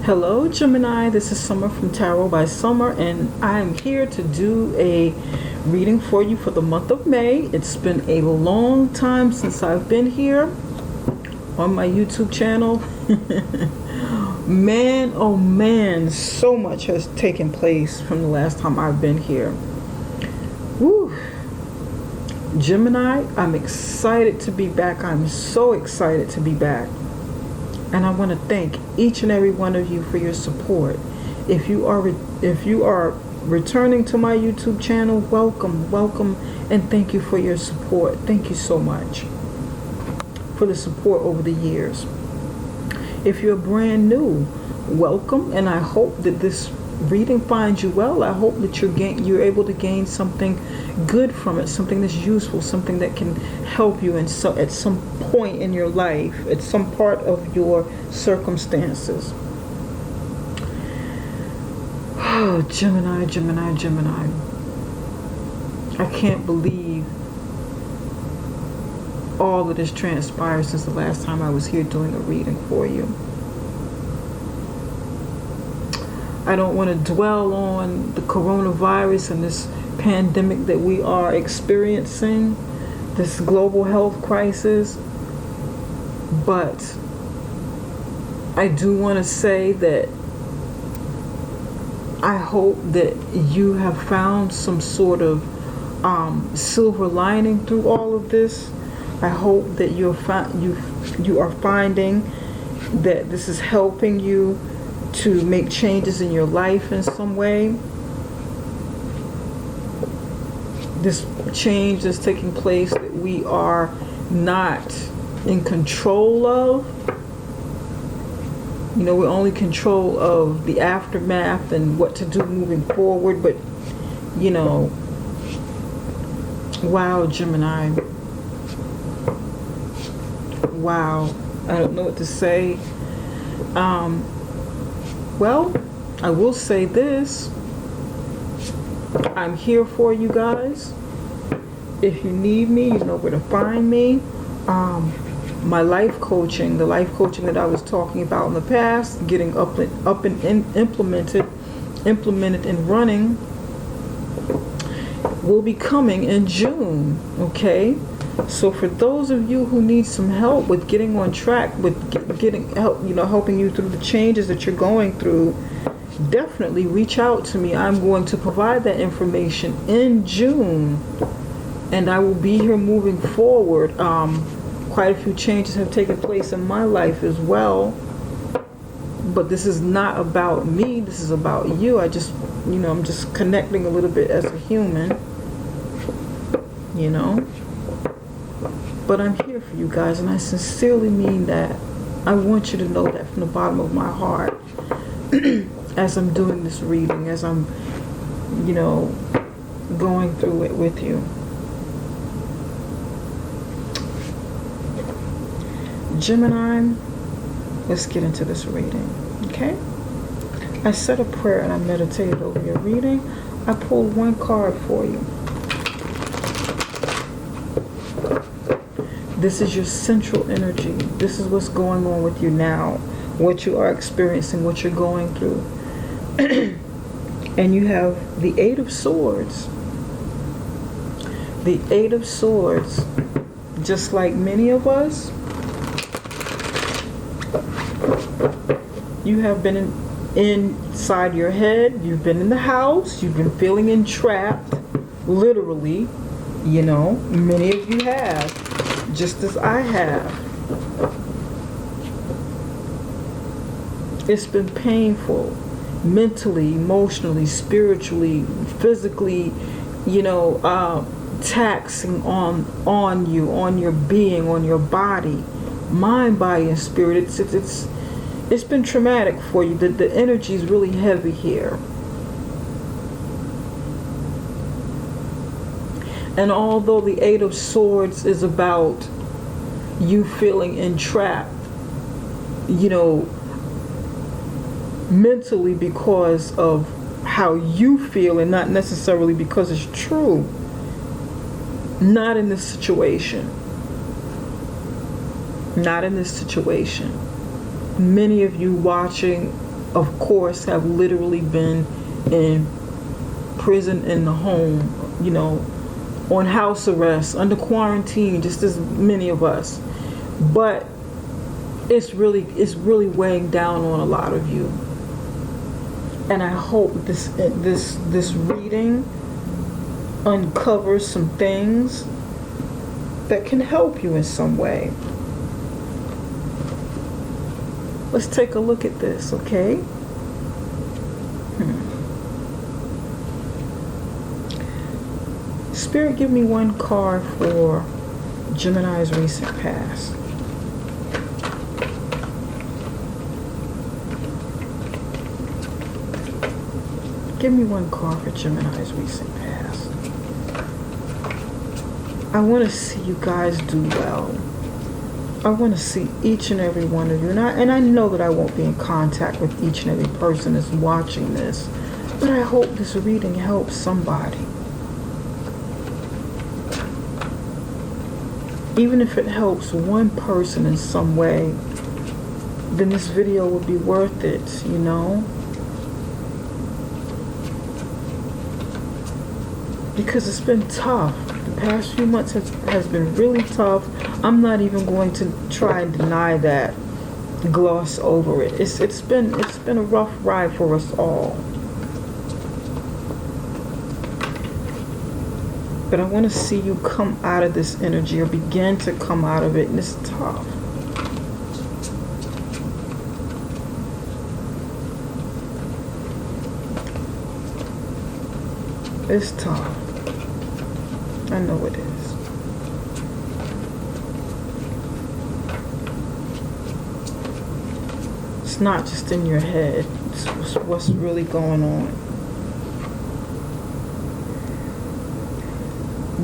Hello Gemini, this is Summer from Tarot by Summer, and I'm here to do a reading for you for the month of May. It's been a long time since I've been here on my YouTube channel. Man, oh man, so much has taken place from the last time I've been here. Woo! Gemini, I'm excited to be back. I'm so excited to be back. And I want to thank each and every one of you for your support. If you are returning to my YouTube channel, welcome, and thank you for your support. Thank you so much for the support over the years. If you're brand new, welcome, and I hope that this reading finds you well. I hope that you're able to gain something good from it, something that's useful, something that can help you at some point in your life, at some part of your circumstances. Oh, Gemini. I can't believe all that has transpired since the last time I was here doing a reading for you. I don't want to dwell on the coronavirus and this pandemic that we are experiencing, this global health crisis, but I do want to say that I hope that you have found some sort of silver lining through all of this. I hope that you are finding that this is helping you to make changes in your life in some way. This change is taking place that we are not in control of. You know, we're only in control of the aftermath and what to do moving forward. But, you know, wow, Gemini. Wow. I don't know what to say. Well, I will say this. I'm here for you guys. If you need me, you know where to find me. My life coaching, the life coaching that I was talking about in the past, getting up and implemented and running, will be coming in June. Okay. So for those of you who need some help with getting on track, with getting help, you know, helping you through the changes that you're going through, definitely reach out to me. I'm going to provide that information in June, and I will be here moving forward. Quite a few changes have taken place in my life as well, but this is not about me. This is about you. I'm just connecting a little bit as a human, you know. But I'm here for you guys, and I sincerely mean that. I want you to know that from the bottom of my heart as I'm doing this reading, as I'm, you know, going through it with you. Gemini, let's get into this reading, okay? I said a prayer and I meditated over your reading. I pulled one card for you. This is your central energy. This is what's going on with you now, what you are experiencing, what you're going through. And you have the Eight of Swords. The Eight of Swords, just like many of us, you have been inside your head, you've been in the house, you've been feeling entrapped, literally, you know, many of you have. Just as I have. It's been painful, mentally, emotionally, spiritually, physically, you know, taxing on you, on your being, on your body, mind, body, and spirit. It's been traumatic for you. The energy is really heavy here. And although the Eight of Swords is about you feeling entrapped, you know, mentally because of how you feel and not necessarily because it's true, not in this situation. Not in this situation. Many of you watching of course, have literally been in prison, in the home, you know, on house arrest, under quarantine, just as many of us. But it's really weighing down on a lot of you. And I hope this reading uncovers some things that can help you in some way. Let's take a look at this, okay? Spirit, give me one card for Gemini's recent past. Give me one card for Gemini's recent past. I want to see you guys do well. I want to see each and every one of you. And I know that I won't be in contact with each and every person that's watching this. But I hope this reading helps somebody. Even if it helps one person in some way, then this video will be worth it, you know? Because it's been tough. The past few months has been really tough. I'm not even going to try and deny that, gloss over it. It's been a rough ride for us all. But I want to see you come out of this energy, or begin to come out of it, and it's tough. It's tough. I know it is. It's not just in your head. It's what's really going on.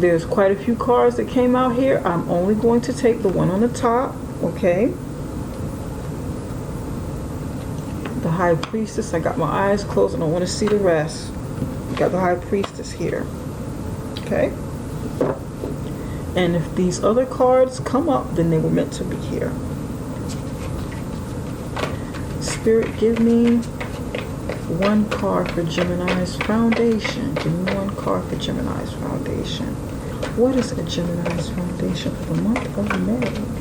There's quite a few cards that came out here. I'm only going to take the one on the top, okay? The High Priestess. I got my eyes closed. I don't want to see the rest. Got the High Priestess here, okay? And if these other cards come up, then they were meant to be here. Spirit, give me one card for Gemini's foundation. Give me one card for Gemini's foundation. What is a Gemini's foundation for the month of May?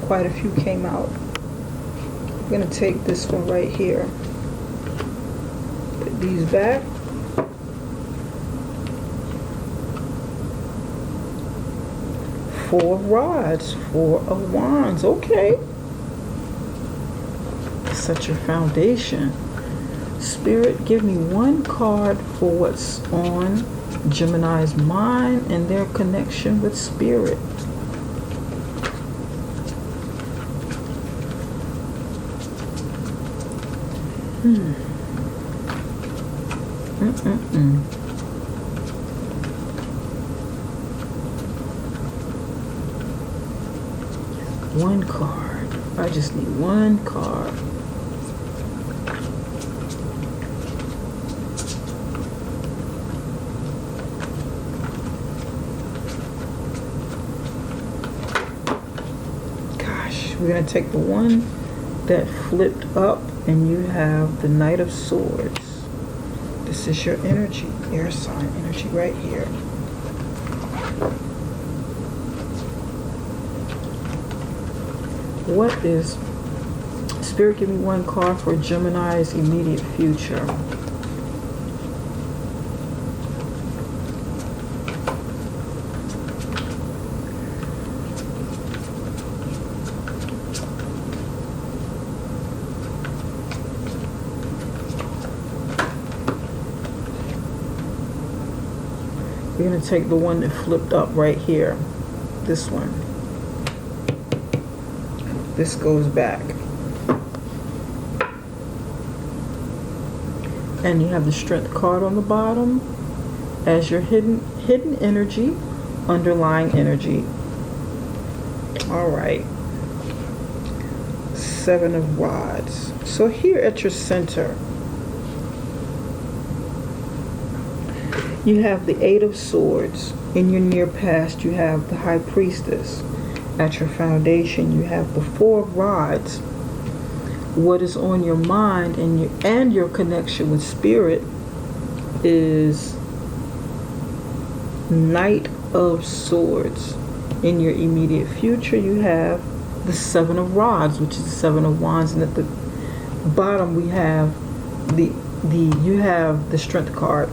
Quite a few came out. I'm going to take this one right here. Put these back. Four of Rods, Four of Wands. Okay. Set your foundation. Spirit, give me one card for what's on Gemini's mind and their connection with Spirit. One card. I just need one card. Gosh, we're going to take the one that flipped up, and you have the Knight of Swords. This is your energy, air sign energy right here. What is Spirit? Give me one card for Gemini's immediate future. We're going to take the one that flipped up right here. This one. This goes back. And you have the Strength card on the bottom as your hidden energy, underlying energy. All right. Seven of Rods. So here at your center, you have the Eight of Swords. In your near past, you have the High Priestess. At your foundation, you have the Four of Rods. What is on your mind and your connection with Spirit is Knight of Swords. In your immediate future, you have the Seven of Rods, which is the Seven of Wands, and at the bottom we have you have the Strength card.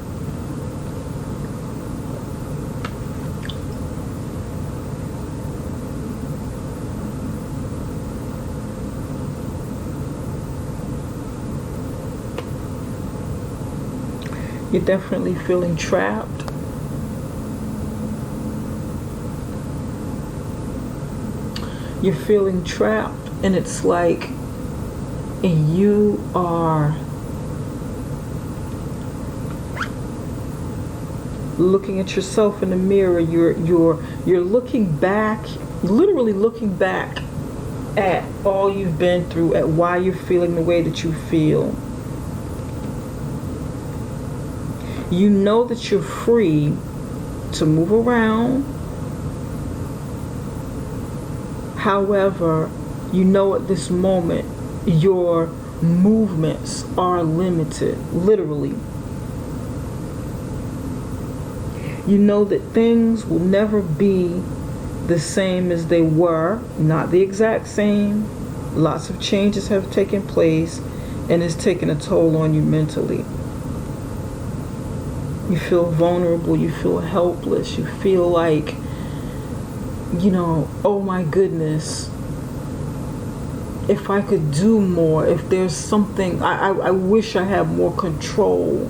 You're definitely feeling trapped. You're feeling trapped, and it's like you are looking at yourself in the mirror. You're looking back, literally looking back at all you've been through, at why you're feeling the way that you feel. You know that you're free to move around. However, you know at this moment your movements are limited, literally. You know that things will never be the same as they were, not the exact same. Lots of changes have taken place, and it's taken a toll on you mentally. You feel vulnerable, you feel helpless, you feel like, oh my goodness, if I could do more, if there's something, I wish I had more control.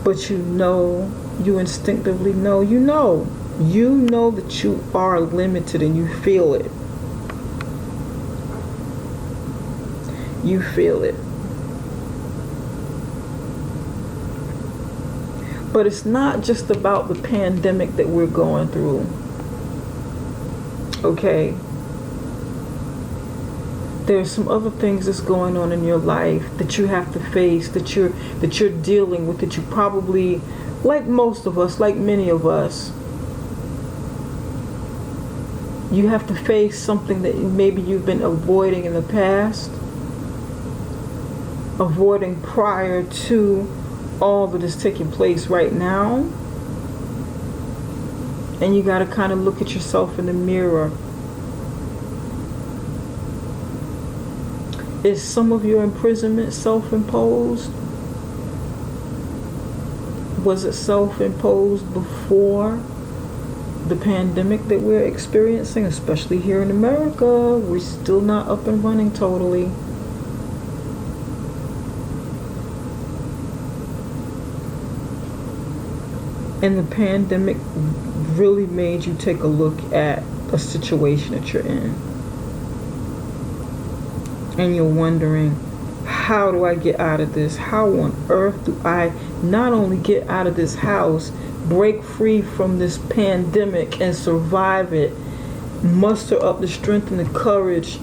But you instinctively know that you are limited, and you feel it. You feel it. But it's not just about the pandemic that we're going through. Okay? There's some other things that's going on in your life that you have to face, that you're dealing with, that you probably, like most of us, like many of us, you have to face something that maybe you've been avoiding in the past, avoiding prior to all that is taking place right now. And you got to kind of look at yourself in the mirror. Is some of your imprisonment self-imposed? Was it self-imposed before the pandemic that we're experiencing, especially here in America? We're still not up and running totally. And the pandemic really made you take a look at a situation that you're in. And you're wondering, how do I get out of this? How on earth do I not only get out of this house, break free from this pandemic and survive it, muster up the strength and the courage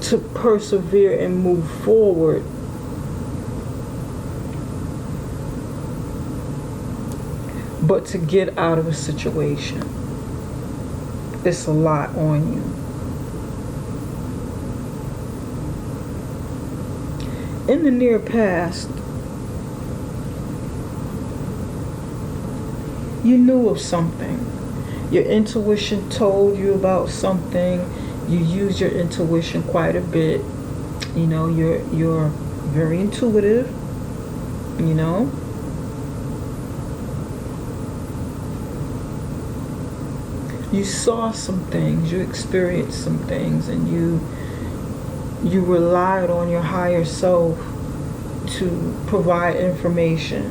to persevere and move forward? But to get out of a situation, it's a lot on you. In the near past, you knew of something. Your intuition told you about something. You use your intuition quite a bit. You're very intuitive. You saw some things, you experienced some things, and you relied on your higher self to provide information.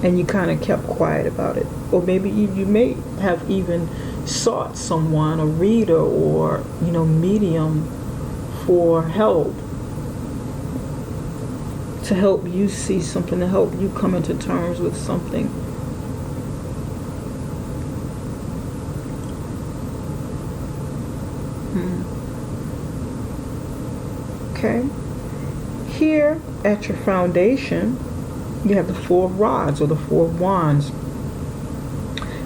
And you kind of kept quiet about it. Or maybe you may have even sought someone, a reader or, medium, for help, to help you see something, to help you come into terms with something. Okay. Here at your foundation, you have the Four of Rods or the Four of Wands.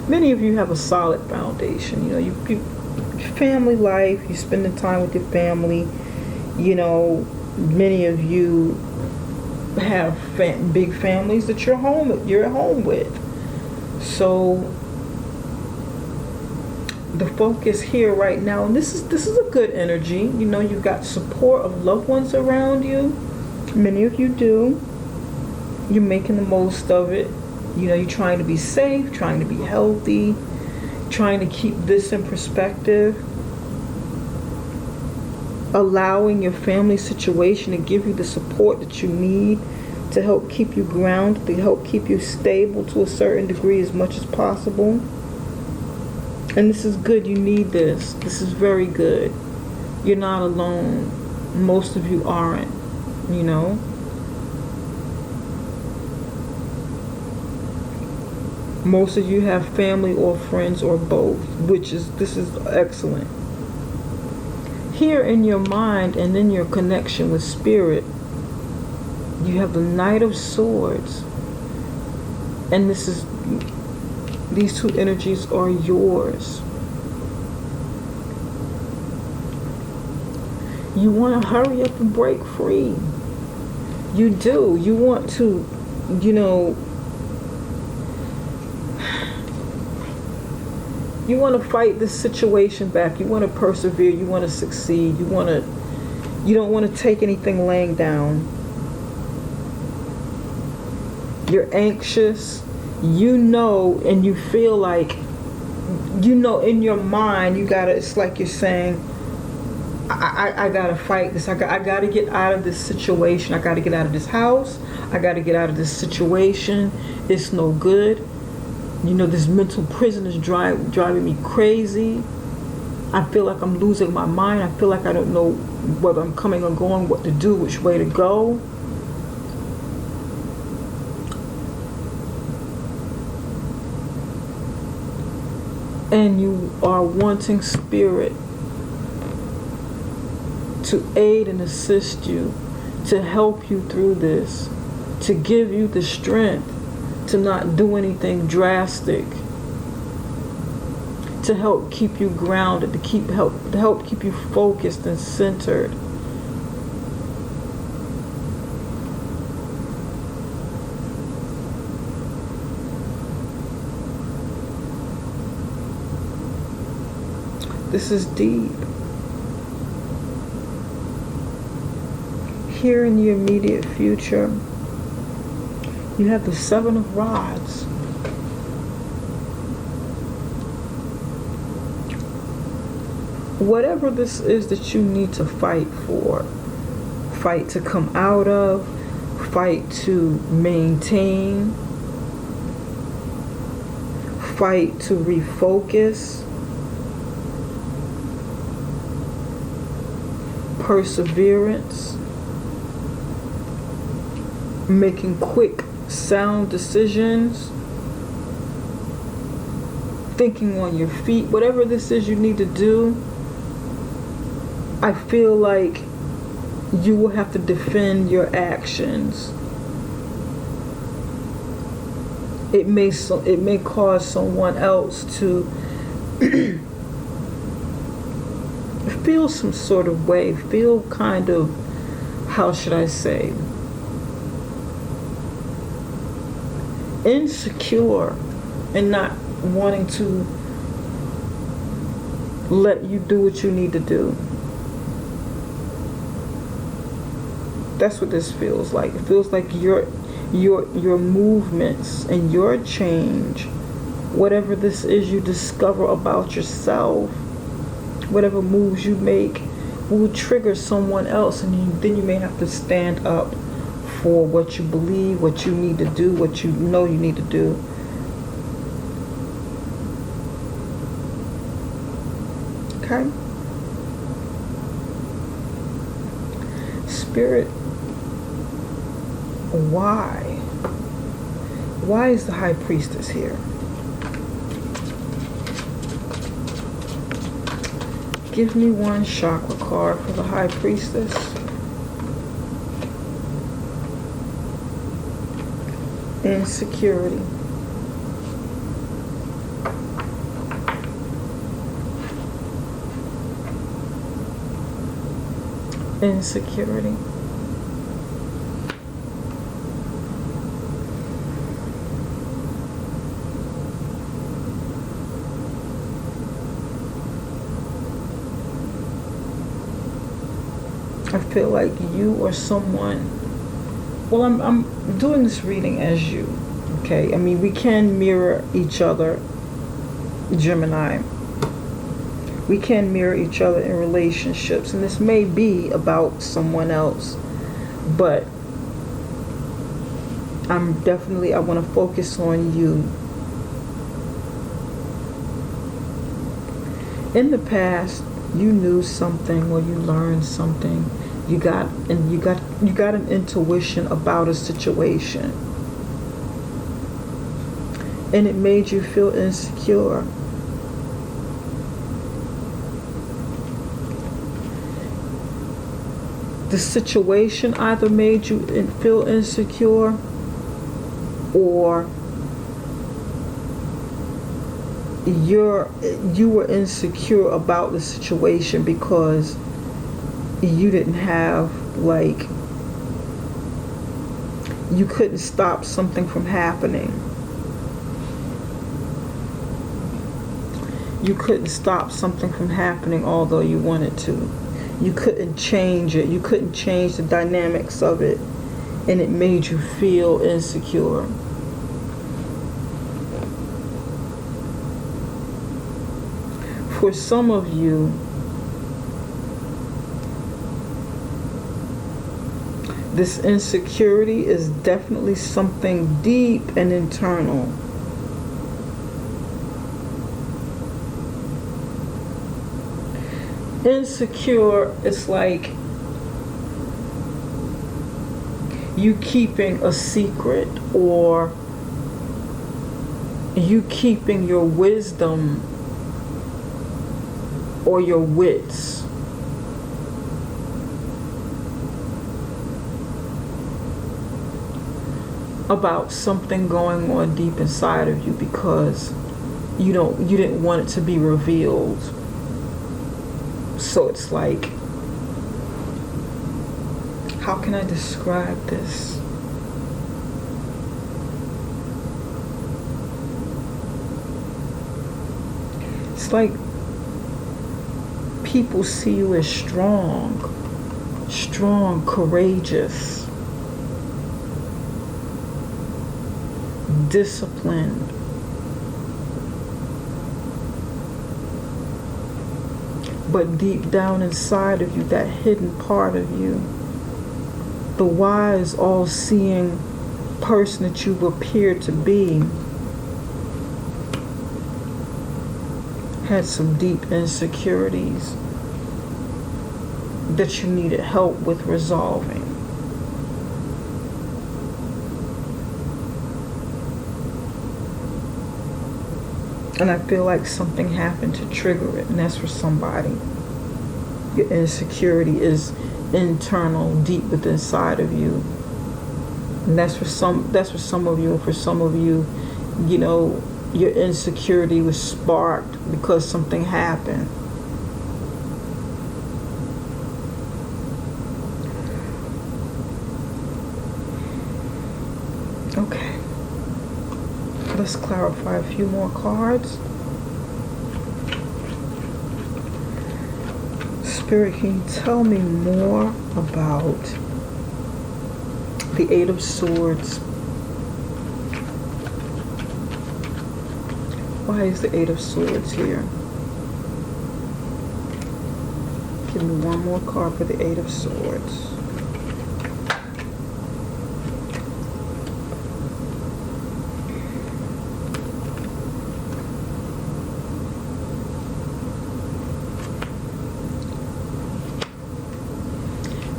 Many of you have a solid foundation. You know, you family life, you spending time with your family. You know, many of you have big families that you're at home with. So the focus here right now, and this is a good energy. You know, you've got support of loved ones around you. Many of you do. You're making the most of it. You know, you're trying to be safe, trying to be healthy, trying to keep this in perspective, allowing your family situation to give you the support that you need to help keep you grounded, to help keep you stable to a certain degree as much as possible. And this is good. You need this. This is very good. You're not alone. Most of you aren't, you know. Most of you have family or friends or both, this is excellent. Here in your mind and in your connection with spirit, you have the Knight of Swords. And these two energies are yours. You want to hurry up and break free. You do. You want to, you know, you want to fight this situation back. You want to persevere. You want to succeed. You don't want to take anything laying down. You're anxious. You know, and you feel like, you know, in your mind, it's like you're saying, I gotta fight this. I gotta get out of this situation. I gotta get out of this house. I gotta get out of this situation. It's no good. You know, this mental prison is driving me crazy. I feel like I'm losing my mind. I feel like I don't know whether I'm coming or going, what to do, which way to go. And you are wanting spirit to aid and assist you, to help you through this, to give you the strength to not do anything drastic, to help keep you grounded, to help keep you focused and centered. This is deep. Here in the immediate future, you have the Seven of Rods. Whatever this is that you need to fight for, fight to come out of, fight to maintain, fight to refocus, perseverance, making quick, sound decisions, thinking on your feet, whatever this is you need to do, I feel like you will have to defend your actions. It may cause someone else to feel some sort of way, feel kind of, how should I say, insecure and not wanting to let you do what you need to do. That's what this feels like. It feels like your movements and your change, whatever this is you discover about yourself, whatever moves you make, will trigger someone else, and then you may have to stand up for what you believe, what you need to do, what you know you need to do. Okay? Spirit, why? Why is the High Priestess here? Give me one chakra card for the High Priestess. Insecurity. Insecurity. I feel like you or someone, well, I'm doing this reading as you, okay? I mean, we can mirror each other, Gemini. We can mirror each other in relationships, and this may be about someone else, but I want to focus on you. In the past, you knew something or you learned something. You got an intuition about a situation, and it made you feel insecure. The situation either made you feel insecure, or you were insecure about the situation because you didn't have, like, you couldn't stop something from happening. You couldn't stop something from happening although you wanted to. You couldn't change it. You couldn't change the dynamics of it, and it made you feel insecure. For some of you, this insecurity is definitely something deep and internal. Insecure is like you keeping a secret, or you keeping your wisdom or your wits. About something going on deep inside of you because you didn't want it to be revealed. So it's like, how can I describe this? It's like people see you as strong, courageous, disciplined. But deep down inside of you, that hidden part of you, the wise, all-seeing person that you appear to be, had some deep insecurities that you needed help with resolving. And I feel like something happened to trigger it, and that's for somebody. Your insecurity is internal, deep within inside of you. And that's for some of you, and for some of you, you know, your insecurity was sparked because something happened. Okay. Let's clarify a few more cards. Spirit, can you tell me more about the Eight of Swords? Why is the Eight of Swords here? Give me one more card for the Eight of Swords.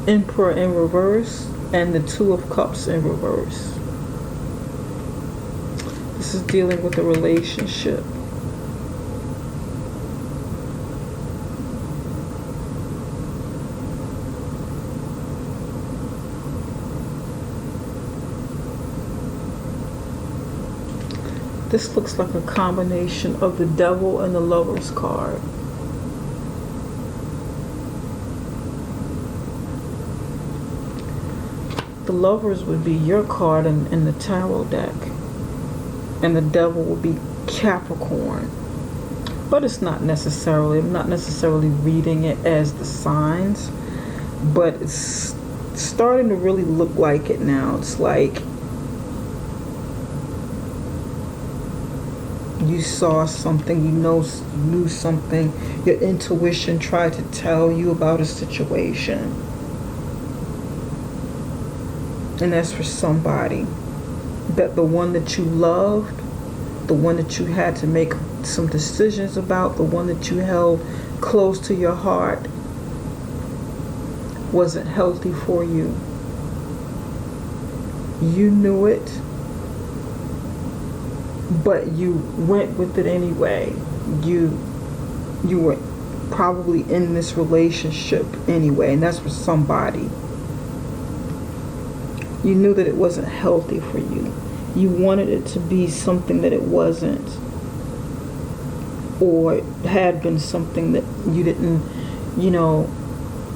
Emperor in reverse and the Two of Cups in reverse. This is dealing with a relationship. This looks like a combination of the Devil and the Lover's card. The Lovers would be your card in the tarot deck. And the Devil would be Capricorn. But it's not necessarily, I'm not necessarily reading it as the signs. But it's starting to really look like it now. It's like you saw something, you knew something, your intuition tried to tell you about a situation. And that's for somebody. That the one that you loved, the one that you had to make some decisions about, the one that you held close to your heart, wasn't healthy for you. You knew it, but you went with it anyway. You were probably in this relationship anyway, and that's for somebody. You knew that it wasn't healthy for you. You wanted it to be something that it wasn't, or it had been something that you didn't,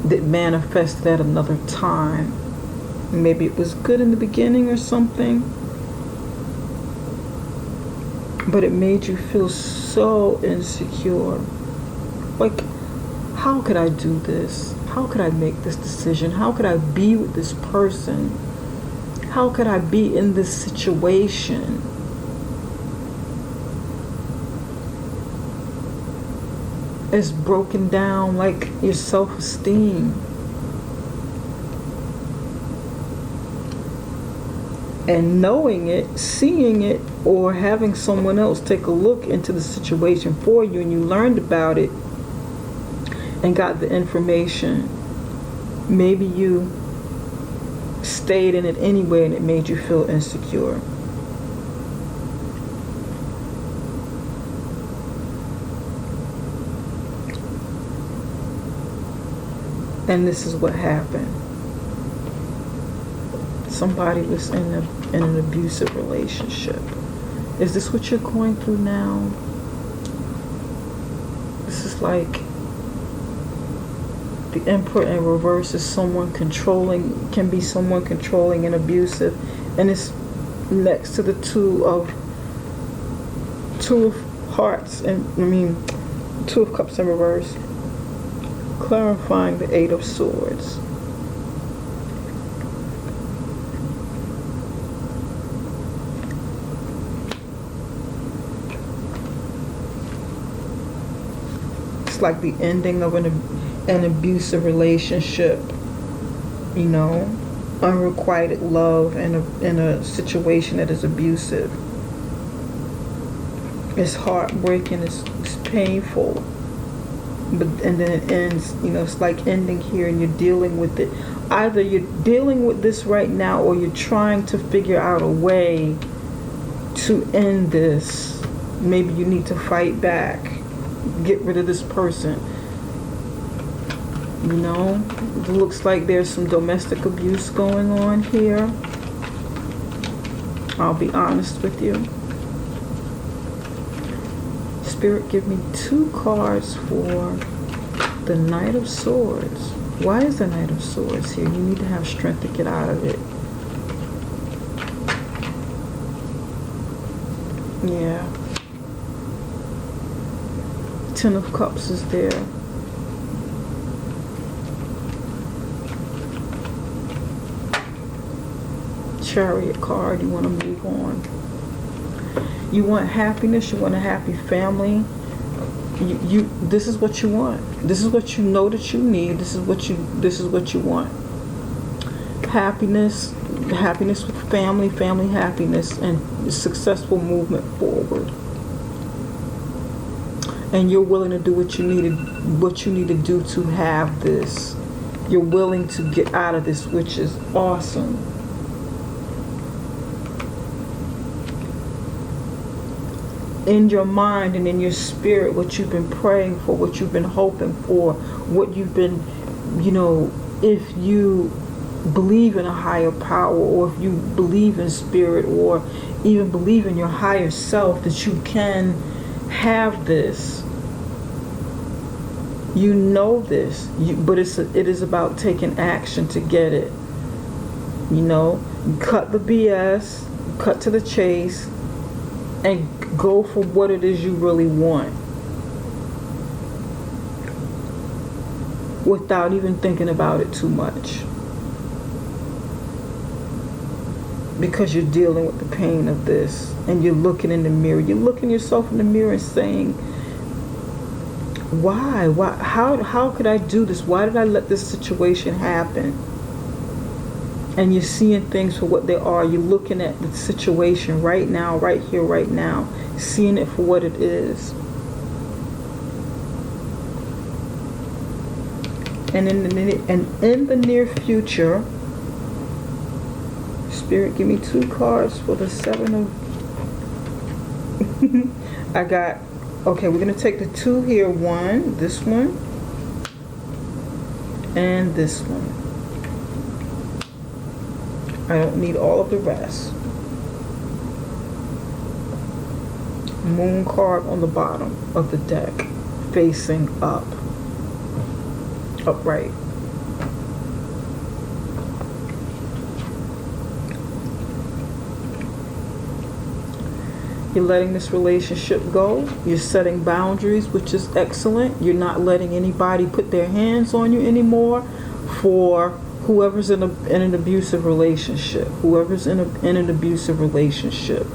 that manifested at another time. Maybe it was good in the beginning or something, but it made you feel so insecure. Like, how could I do this? How could I make this decision? How could I be with this person? How could I be in this situation? It's broken down like your self-esteem. And knowing it, seeing it, or having someone else take a look into the situation for you, and you learned about it and got the information. Maybe you stayed in it anyway and it made you feel insecure. And this is what happened. Somebody was in an abusive relationship. Is this what you're going through now? This is like the Emperor in reverse is someone controlling, can be someone controlling and abusive, and it's next to the Two of Hearts, and Two of Cups in reverse, clarifying the Eight of Swords. It's like the ending of an abusive relationship, unrequited love in a situation that is abusive. It's heartbreaking, it's painful, and then it ends, it's like ending here and you're dealing with it. Either you're dealing with this right now or you're trying to figure out a way to end this. Maybe you need to fight back, get rid of this person. It looks like there's some domestic abuse going on here. I'll be honest with you. Spirit, give me 2 cards for the Knight of Swords. Why is the Knight of Swords here? You need to have strength to get out of it. Yeah. 10 of Cups is there. Chariot card, you want to move on. You want happiness, you want a happy family. You this is what you want. This is what you know that you need. This is what you want. Happiness with family happiness, and successful movement forward. And you're willing to do what you need to do to have this. You're willing to get out of this, which is awesome. In your mind and in your spirit, what you've been praying for, what you've been hoping for, what you've been, if you believe in a higher power, or if you believe in spirit, or even believe in your higher self, that you can have this. You know this, but it is about taking action to get it. You cut the BS, cut to the chase, and go for what it is you really want, without even thinking about it too much, because you're dealing with the pain of this, and you're looking in the mirror. You're looking yourself in the mirror and saying, why how could I do this? Why did I let this situation happen? And you're seeing things for what they are. You're looking at the situation right now, right here, right now, seeing it for what it is. And in the near future, Spirit, give me 2 cards for the 7 of... I got... Okay, we're going to take the 2 here. One, this one, and this one. I don't need all of the rest. Moon card on the bottom of the deck, facing up. Upright. You're letting this relationship go. You're setting boundaries, which is excellent. You're not letting anybody put their hands on you anymore. For whoever's in an abusive relationship, an abusive relationship,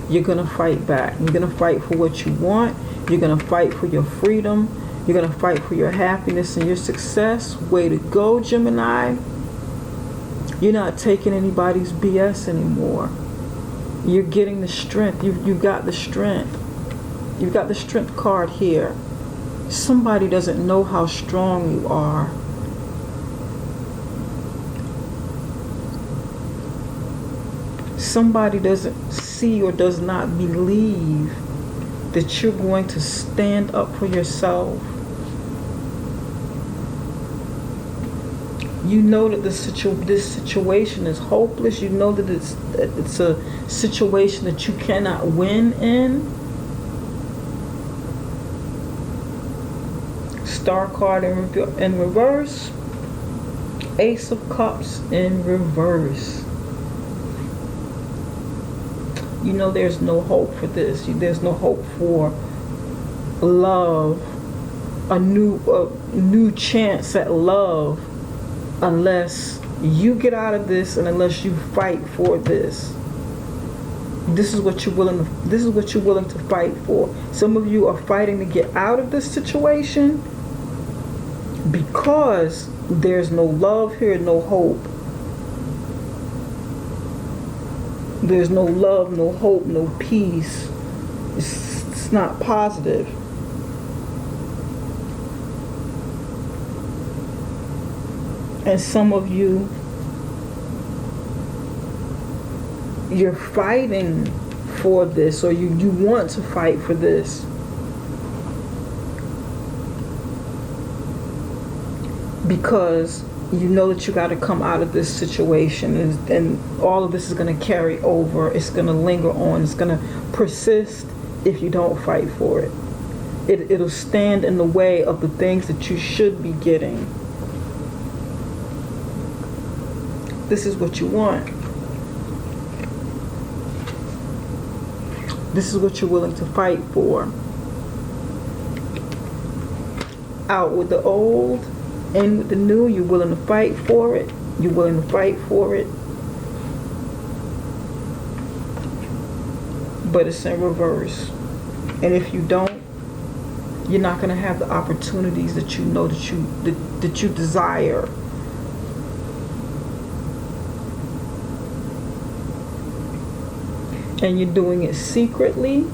you're going to fight back. You're going to fight for what you want. You're going to fight for your freedom. You're going to fight for your happiness and your success. Way to go, Gemini. You're not taking anybody's BS anymore. You're getting the strength. You've got the strength. You've got the strength card here. Somebody doesn't know how strong you are. Somebody doesn't see or does not believe that you're going to stand up for yourself. You know that this situation is hopeless. You know that it's a situation that you cannot win in. Star card in reverse. Ace of Cups in reverse. You know there's no hope for this. There's no hope for love, a new chance at love, unless you get out of this and unless you fight for this. This is what you're willing to fight for. Some of you are fighting to get out of this situation because there's no love here, no hope. There's no love, no hope, no peace. It's not positive. And some of you, you're fighting for this, or you want to fight for this. Because you know that you got to come out of this situation, and all of this is going to carry over. It's going to linger on. It's going to persist if you don't fight for it. It'll stand in the way of the things that you should be getting. This is what you want. This is what you're willing to fight for. Out with the old, in with the new. You're willing to fight for it. You're willing to fight for it. But it's in reverse. And if you don't, you're not going to have the opportunities that you know that you desire. And you're doing it secretly.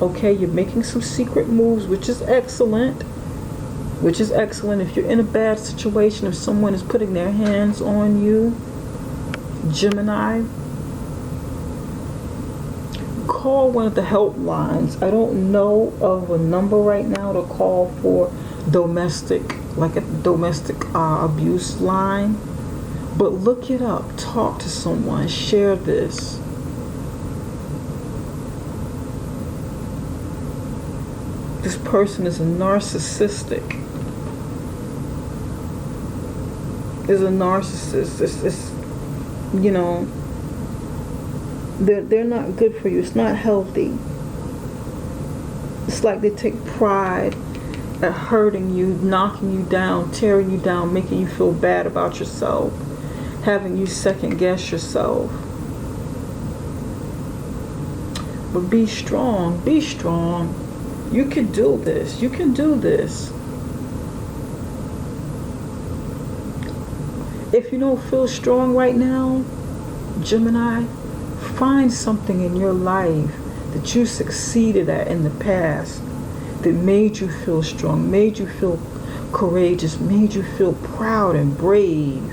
Okay, you're making some secret moves, which is excellent. which is excellent. If you're in a bad situation, if someone is putting their hands on you, Gemini, call one of the helplines. I don't know of a number right now to call for domestic, like a domestic abuse line, but look it up. Talk to someone. Share this. This person is a narcissistic. Is a narcissist. It's you know, they're not good for you. It's not healthy. It's like they take pride at hurting you, knocking you down, tearing you down, making you feel bad about yourself, having you second guess yourself. But be strong. Be strong. You can do this. You can do this. If you don't feel strong right now, Gemini, find something in your life that you succeeded at in the past that made you feel strong, made you feel courageous, made you feel proud and brave.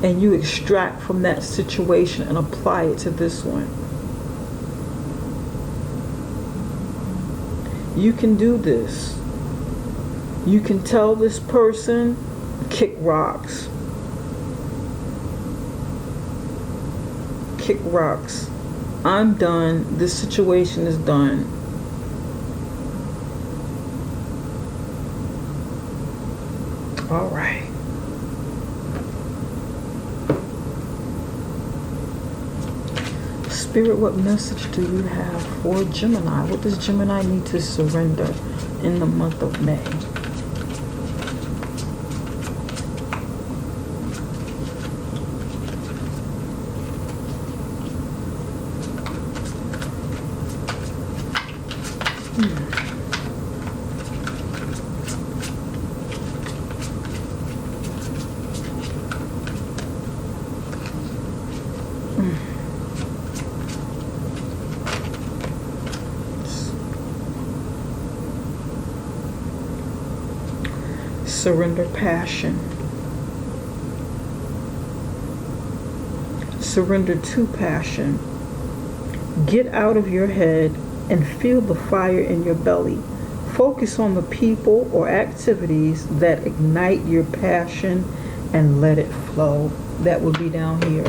And you extract from that situation and apply it to this one. You can do this. You can tell this person, kick rocks. Kick rocks. I'm done. This situation is done. All right. Spirit, what message do you have for Gemini? What does Gemini need to surrender in the month of May? Surrender passion. Surrender to passion. Get out of your head and feel the fire in your belly. Focus on the people or activities that ignite your passion and let it flow. That would be down here.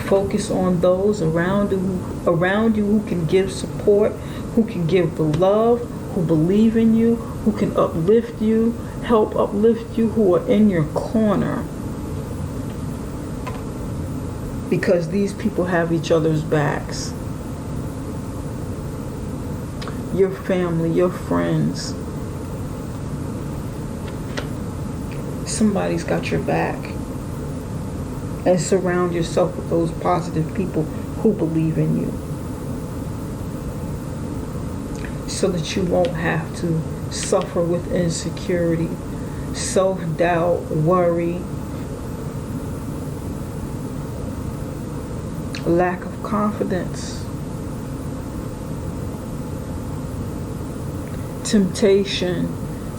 Focus on those around you who can give support, who can give the love, who believe in you, who can uplift you, help uplift you, who are in your corner. Because these people have each other's backs. Your family, your friends. Somebody's got your back. And surround yourself with those positive people who believe in you, so that you won't have to suffer with insecurity, self-doubt, worry, lack of confidence, temptation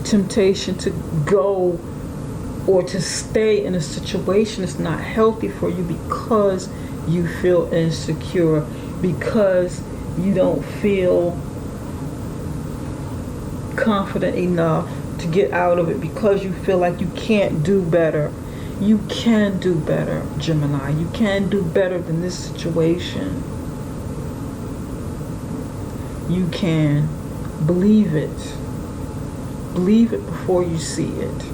to go or to stay in a situation that's not healthy for you because you feel insecure, because you don't feel confident enough to get out of it, because you feel like you can't do better. You can do better, Gemini. You can do better than this situation. You can. Believe it. Believe it before you see it.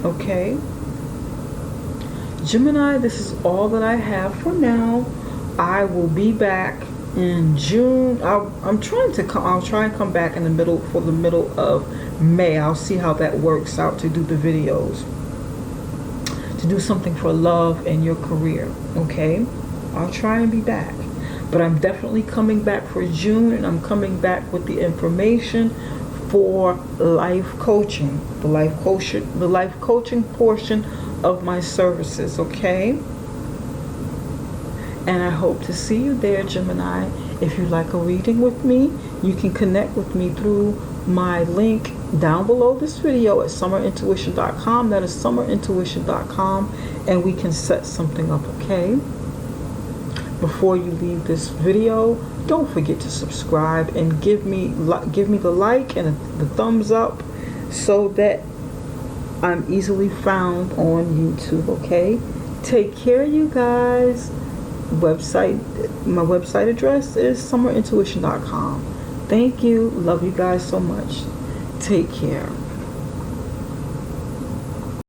Okay? Gemini, this is all that I have for now. I will be back in June. I'll try and come back in the middle of May. I'll see how that works out to do the videos, to do something for love and your career. Okay, I'll try and be back, but I'm definitely coming back for June, and I'm coming back with the information for life coaching, the life coaching portion of my services. Okay. And I hope to see you there, Gemini. If you like a reading with me, you can connect with me through my link down below this video at summerintuition.com. That is summerintuition.com, and we can set something up, okay? Before you leave this video, don't forget to subscribe and give me the like and the thumbs up so that I'm easily found on YouTube, okay? Take care, you guys. My website address is summerintuition.com. Thank you. Love you guys so much. Take care.